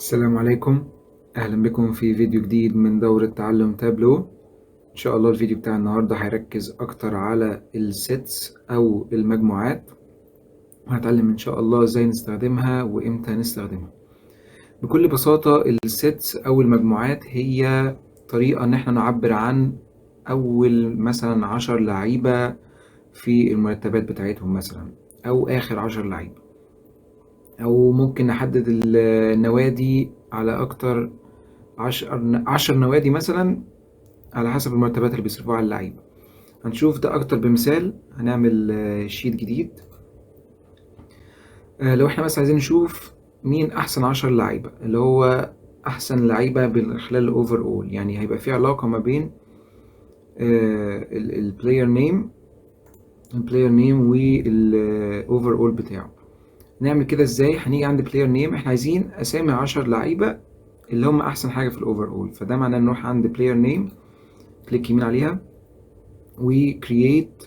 السلام عليكم. أهلا بكم في فيديو جديد من دورة تعلم تابلو. إن شاء الله الفيديو بتاع النهاردة هيركز أكتر على السيتس أو المجموعات، وهتعلم إن شاء الله إزاي نستخدمها وإمتى نستخدمها. بكل بساطة السيتس أو المجموعات هي طريقة إن احنا نعبر عن أول مثلا 10 لعيبة في المرتبات بتاعتهم مثلا، أو آخر 10 لعيبة، أو ممكن نحدد النوادي على أكتر 10 نوادي مثلا على حسب المرتبات اللي بيصرفوها على اللعيبة. هنشوف ده أكتر بمثال. هنعمل شيت جديد. لو احنا بس عايزين نشوف مين أحسن 10 لعيبة، اللي هو أحسن لعيبة خلال الأوفر أول، يعني هيبقى في علاقة ما بين البلاير نيم والأوفر أول بتاعه. نعمل كده ازاي؟ هنيجي عند بلاير نيم، احنا عايزين أسامي 10 لعيبة اللي هم أحسن حاجة في الأوفر أول، فده معناه نروح عند بلاير نيم، كليك يمين عليها وكرييت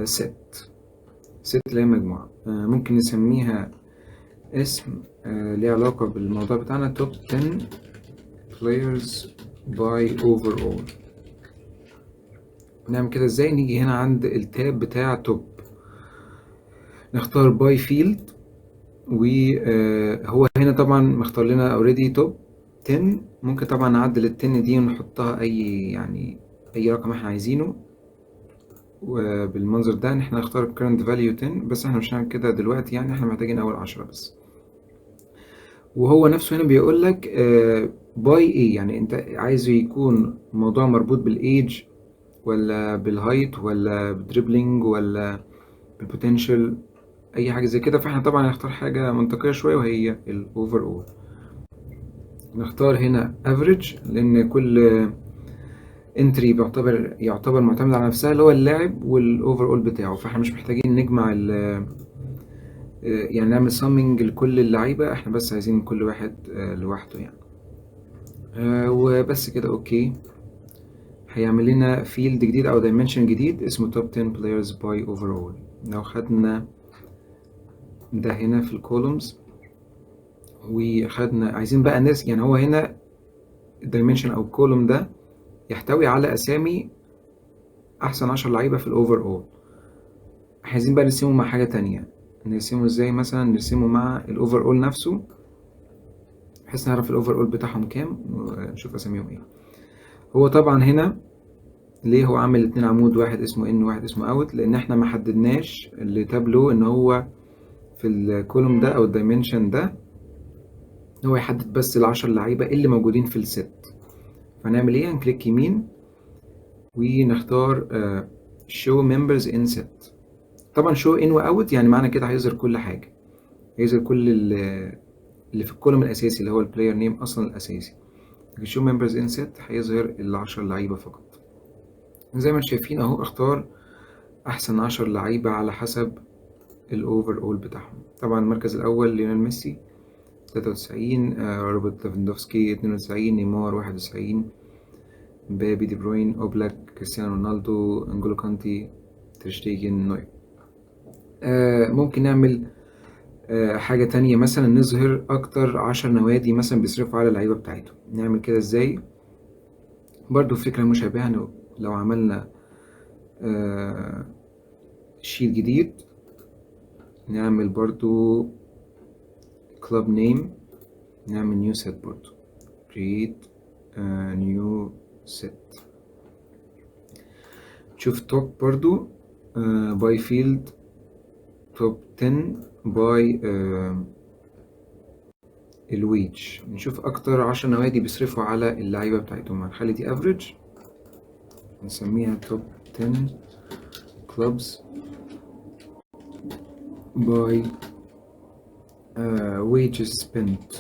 ست اللي هي مجموعة. ممكن نسميها اسم ليه علاقة بالموضوع بتاعنا، توب 10 players by overall. نعمل كده ازاي؟ نيجي هنا عند التاب بتاع توب، نختار باي فيلد، وهو هنا طبعا مختار لنا اوريدي توب 10. ممكن طبعا نعدل ال 10 دي ونحطها اي رقم احنا عايزينه، وبالمنظر ده ان احنا نختار current value 10، بس احنا مش هنعمل كده دلوقتي، يعني احنا محتاجين اول 10 بس. وهو نفسه هنا بيقول لك باي ايه، يعني انت عايزه يكون موضوع مربوط بالايج ولا بالهايت ولا بالدريبلينج ولا بالبوتنشال، اي حاجه زي كده. فاحنا طبعا هنختار حاجه منطقيه شويه وهي الاوفر اول. نختار هنا افريج، لان كل انتري يعتبر معتمد على نفسها، اللي هو اللاعب والاوفر اول بتاعه، فاحنا مش محتاجين نجمع يعني نعمل سامينج لكل اللعيبه، احنا بس عايزين كل واحد لوحده يعني. وبس كده. اوكي، هيعمل لنا فيلد جديد او دايمنشن جديد اسمه top 10 players by overall. لو خدنا ده هنا في الكولومز وخدنا، عايزين بقى ناس، يعني هو هنا الدايمنشن او الكولوم ده يحتوي على اسامي احسن 10 لعيبه في الاوفر اول. عايزين بقى نرسمه مع حاجه تانية. نرسمه ازاي؟ مثلا نرسمه مع الاوفر اول نفسه، بحيث نعرف الاوفر اول بتاعهم كام ونشوف اساميهم ايه. هو طبعا هنا ليه هو عامل 2 عمود، واحد اسمه ان وواحد اسمه اوت؟ لان احنا ما حددناش لتابلو ان هو في الكولوم ده او الدايمنشن ده هو يحدد بس ال10 لعيبه اللي موجودين في الست. فنعمل ايه؟ هنكليك يمين ونختار show members in set. طبعا show in و out يعني معنى كده هيظهر كل حاجه، هيظهر كل اللي في الكولوم الاساسي اللي هو البلاير نيم اصلا الاساسي. لكن show members in set هيظهر ال10 لعيبه فقط. زي ما شايفين اهو، اختار احسن 10 لعيبه على حسب الاوفر اول بتاعهم. طبعا المركز الاول ليونيل ميسي 93، روبرت ليفاندوفسكي 92، نيمار 91، مبابي، دي بروين، اوبلاك، كريستيانو رونالدو، انجولو كانتي، تريشتيجن، نوير. ممكن نعمل حاجة تانية، مثلا نظهر أكتر 10 نوادي مثلا بيصرفوا على اللعيبة بتاعتهم. نعمل كده ازاي؟ برضو فكرة مشابهة. لو عملنا شيت جديد، نعمل برضو كلوب نيم، نعمل نيو سيت برضو، create new set. تشوف توب برضو باي فيلد توب 10 باي الويج. نشوف اكتر 10 نوادي بيصرفوا على اللعيبه بتاعتهم. هنخلي دي افريج، نسميها توب 10 clubs by wages spent.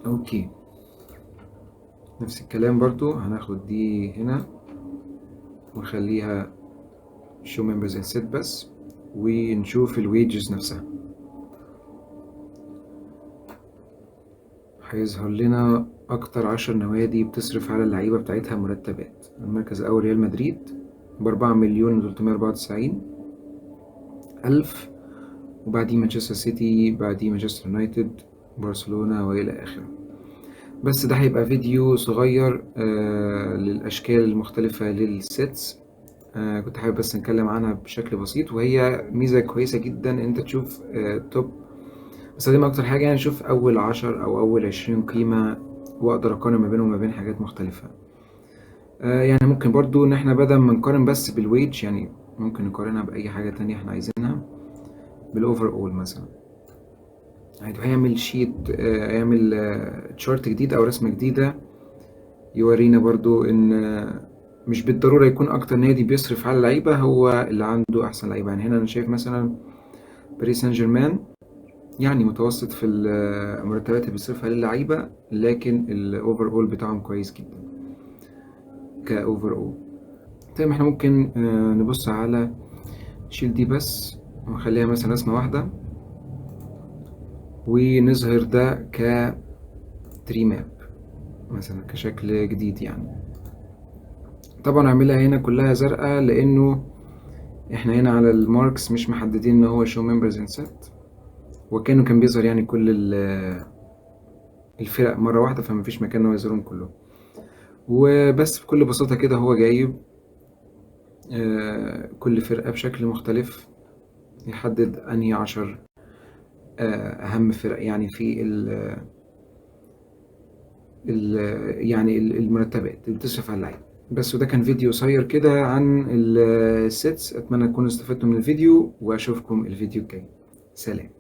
اوكي، نفس الكلام برضو هناخد دي هنا ونخليها show members and set بس، ونشوف الويجز نفسها. هيظهر لنا أكتر 10 نوادي بتصرف على اللعيبة بتاعتها مرتبات. المركز الأول ريال مدريد ب4,394,000، وبعديه مانشستر سيتي، بعديه مانشستر يونايتد، برشلونة وإلى آخره. بس ده هيبقى فيديو صغير للأشكال المختلفة للسيتس. كنت حابب بس نتكلم عنها بشكل بسيط، وهي ميزة كويسة جدا إن أنت تشوف توب بستخدمها أكتر حاجة، يعني أشوف أول 10 أو أول 20 قيمة، وأقدر أقارن ما بينهم وما بين حاجات مختلفة. يعني ممكن برضو إن احنا بدل ما نقارن بس بالويج، يعني ممكن نقارنها بأي حاجة تانية احنا عايزينها، بالأوفر أول مثلا. هيعمل شيت، هيعمل تشارت جديد أو رسمة جديدة يورينا برضو إن مش بالضرورة يكون أكتر نادي بيصرف على اللعيبة هو اللي عنده أحسن لعيبة. يعني هنا أنا شايف مثلا باريس سان جيرمان يعني متوسط في المرتبات اللي بيصرفها للعيبة، لكن الأوفر أول بتاعهم كويس جدا كأوفر أول. طيب احنا ممكن نبص على نشيل دي بس ونخليها مثلا رسمة واحدة، ونظهر ده كتري ماب مثلا كشكل جديد. يعني طبعا اعملها هنا كلها زرقاء لانه احنا هنا على الماركس مش محددين ان هو show members in set، وكانه كان بيظهر يعني كل الفرق مرة واحدة، فمفيش مكان ان هو يظهرهم كلهم. وبس بكل بساطة كده هو جايب كل فرقة بشكل مختلف، يحدد انهي 10 اهم فرق يعني في يعني المرتبات اللي بتصرف على اللعيبة. بس وده كان فيديو قصير كده عن السيتس. اتمنى تكونوا استفدتوا من الفيديو، واشوفكم الفيديو الجاي. سلام.